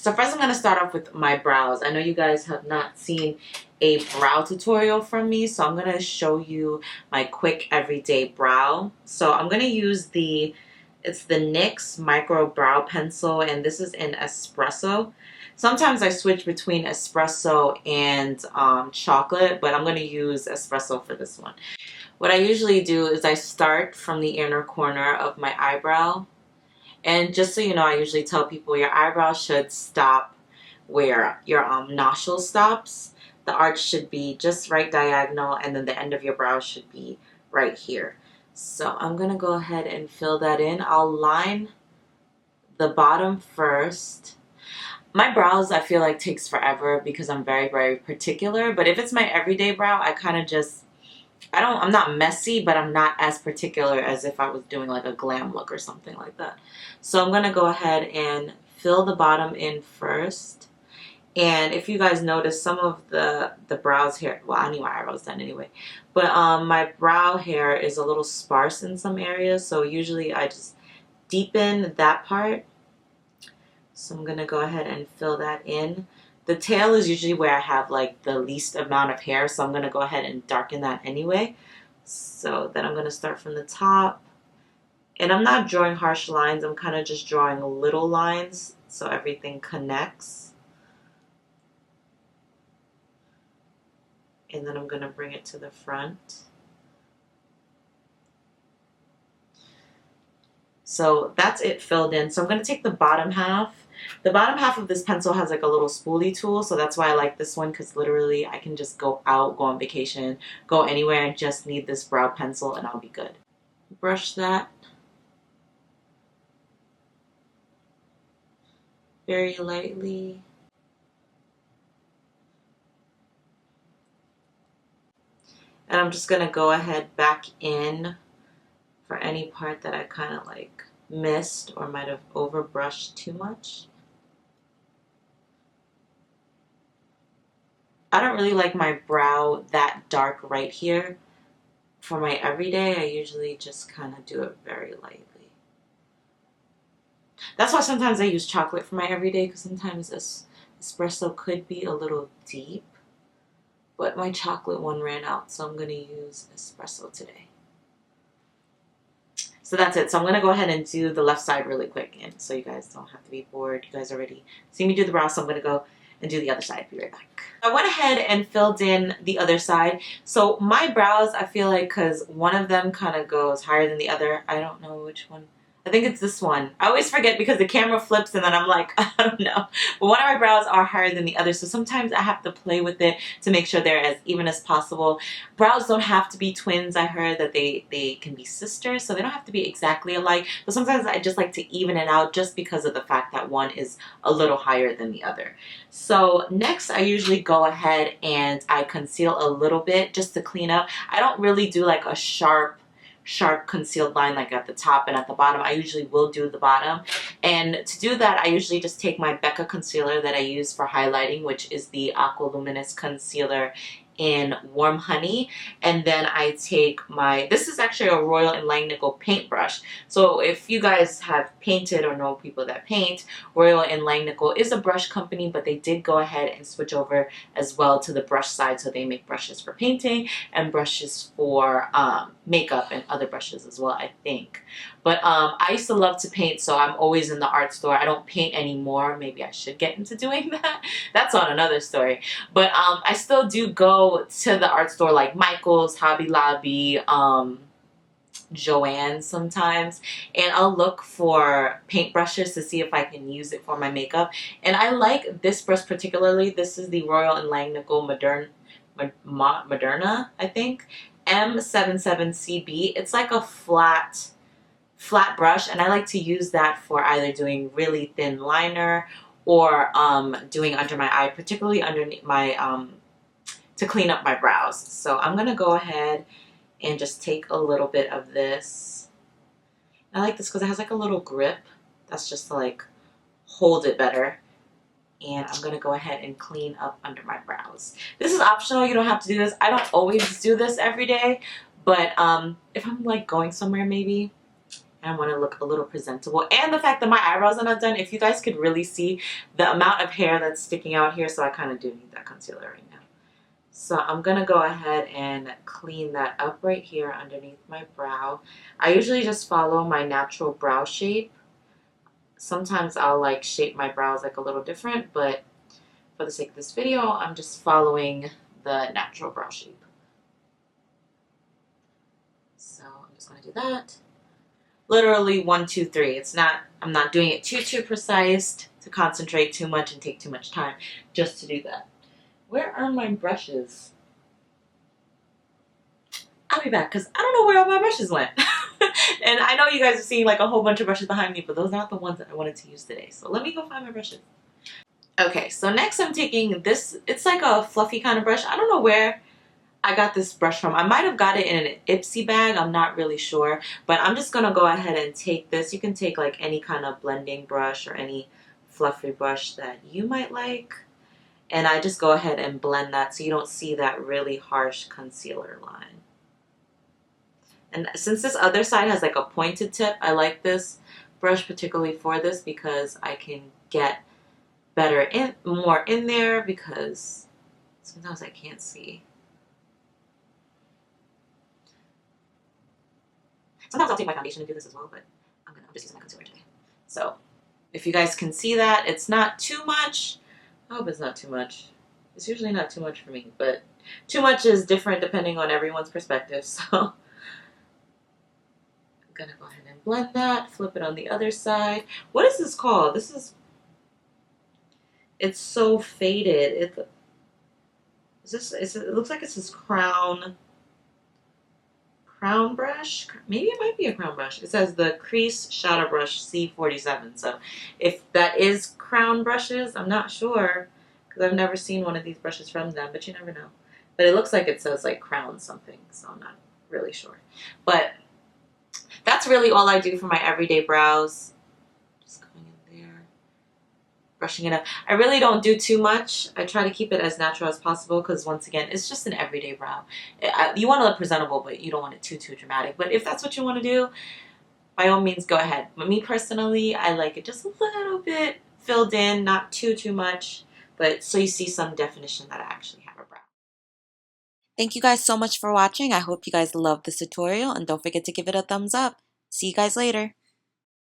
So first I'm going to start off with my brows. I know you guys have not seen a brow tutorial from me, so I'm going to show you my quick everyday brow. So I'm going to use it's the NYX Micro Brow Pencil, and this is in Espresso. Sometimes I switch between Espresso and chocolate, but I'm going to use Espresso for this one. What I usually do is I start from the inner corner of my eyebrow. And just so you know, I usually tell people your eyebrow should stop where your nostril stops. The arch should be just right diagonal, and then the end of your brow should be right here. So I'm going to go ahead and fill that in. I'll line the bottom first. My brows, I feel like, takes forever because I'm very, very particular. But if it's my everyday brow, I kind of just, I'm not messy, but I'm not as particular as if I was doing like a glam look or something like that. So I'm going to go ahead and fill the bottom in first. And if you guys notice, some of the brows hair, well, I need my eyebrows done anyway, but my brow hair is a little sparse in some areas, so usually I just deepen that part. So I'm going to go ahead and fill that in. The tail is usually where I have like the least amount of hair, so I'm going to go ahead and darken that anyway. So then I'm going to start from the top. And I'm not drawing harsh lines, I'm kind of just drawing little lines so everything connects. And then I'm going to bring it to the front. So that's it filled in. So I'm going to take the bottom half. The bottom half of this pencil has like a little spoolie tool, so that's why I like this one, because literally I can just go out, go on vacation, go anywhere, and just need this brow pencil and I'll be good. Brush that very lightly. And I'm just going to go ahead back in for any part that I kind of like missed or might have overbrushed too much. I don't really like my brow that dark right here. For my everyday, I usually just kind of do it very lightly. That's why sometimes I use chocolate for my everyday, because sometimes this espresso could be a little deep. But my chocolate one ran out, so I'm going to use espresso today. So that's it. So I'm going to go ahead and do the left side really quick, and so you guys don't have to be bored. You guys already see me do the brow, so I'm going to go and do the other side. Be right back. I went ahead and filled in the other side. So my brows, I feel like, because one of them kind of goes higher than the other. I don't know which one. I think it's this one. I always forget because the camera flips and then I'm like, I don't know. But one of my brows are higher than the other, so sometimes I have to play with it to make sure they're as even as possible. Brows don't have to be twins. I heard that they can be sisters, so they don't have to be exactly alike. But sometimes I just like to even it out just because of the fact that one is a little higher than the other. So next I usually go ahead and I conceal a little bit just to clean up. I don't really do like a sharp concealed line like at the top and at the bottom. I usually will do the bottom, and to do that I usually just take my Becca concealer that I use for highlighting, which is the Aqua Luminous concealer in Warm Honey, and then I take this is actually a Royal and Langnickel paintbrush. So if you guys have painted or know people that paint, Royal and Langnickel is a brush company, but they did go ahead and switch over as well to the brush side, so they make brushes for painting and brushes for makeup and other brushes as well, I think. But I used to love to paint, so I'm always in the art store. I don't paint anymore. Maybe I should get into doing that. That's on another story. But I still do go to the art store like Michael's, Hobby Lobby, Joanne sometimes, and I'll look for paintbrushes to see if I can use it for my makeup. And I like this brush particularly. This is the Royal and Langnickel Moderna, I think, M77W. It's like a flat brush, and I like to use that for either doing really thin liner or doing under my eye, particularly underneath my to clean up my brows. So I'm gonna go ahead and just take a little bit of this. I like this because it has like a little grip. That's just to like hold it better. And I'm gonna go ahead and clean up under my brows. This is optional, you don't have to do this. I don't always do this every day, but if I'm like going somewhere maybe, and I want to look a little presentable. And the fact that my eyebrows are not done, if you guys could really see the amount of hair that's sticking out here, so I kind of do need that concealer right now. So I'm going to go ahead and clean that up right here underneath my brow. I usually just follow my natural brow shape. Sometimes I'll like shape my brows like a little different, but for the sake of this video, I'm just following the natural brow shape. So I'm just going to do that. Literally 1, 2, 3. It's not, I'm not doing it too precise to concentrate too much and take too much time just to do that. Where are my brushes? I'll be back because I don't know where all my brushes went. And I know you guys are seeing like a whole bunch of brushes behind me, but those aren't the ones that I wanted to use today. So let me go find my brushes. Okay, so next I'm taking this, it's like a fluffy kind of brush. I don't know where I got this brush from. I might have got it in an Ipsy bag. I'm not really sure. But I'm just going to go ahead and take this. You can take like any kind of blending brush or any fluffy brush that you might like. And I just go ahead and blend that so you don't see that really harsh concealer line. And since this other side has like a pointed tip, I like this brush particularly for this because I can get more in there because sometimes I can't see. Sometimes I'll take my foundation and do this as well, but I'm just using my concealer today. So if you guys can see that, it's not too much. I hope it's not too much. It's usually not too much for me, but too much is different depending on everyone's perspective. So I'm gonna go ahead and blend that, flip it on the other side. What is this called? It's so faded. It looks like it's this crown brush. Maybe it might be a crown brush. It says the Crease Shadow Brush C47. So if that is crown brushes, I'm not sure because I've never seen one of these brushes from them, but you never know. But it looks like it says like crown something, so I'm not really sure. But that's really all I do for my everyday brows. Just going in there, brushing it up. I really don't do too much. I try to keep it as natural as possible because once again, it's just an everyday brow. You want to look presentable, but you don't want it too dramatic. But if that's what you want to do, by all means, go ahead. But me personally, I like it just a little bit filled in, not too much, but so you see some definition that I actually have a brow. Thank you guys so much for watching. I hope you guys loved this tutorial, and don't forget to give it a thumbs up. See you guys later.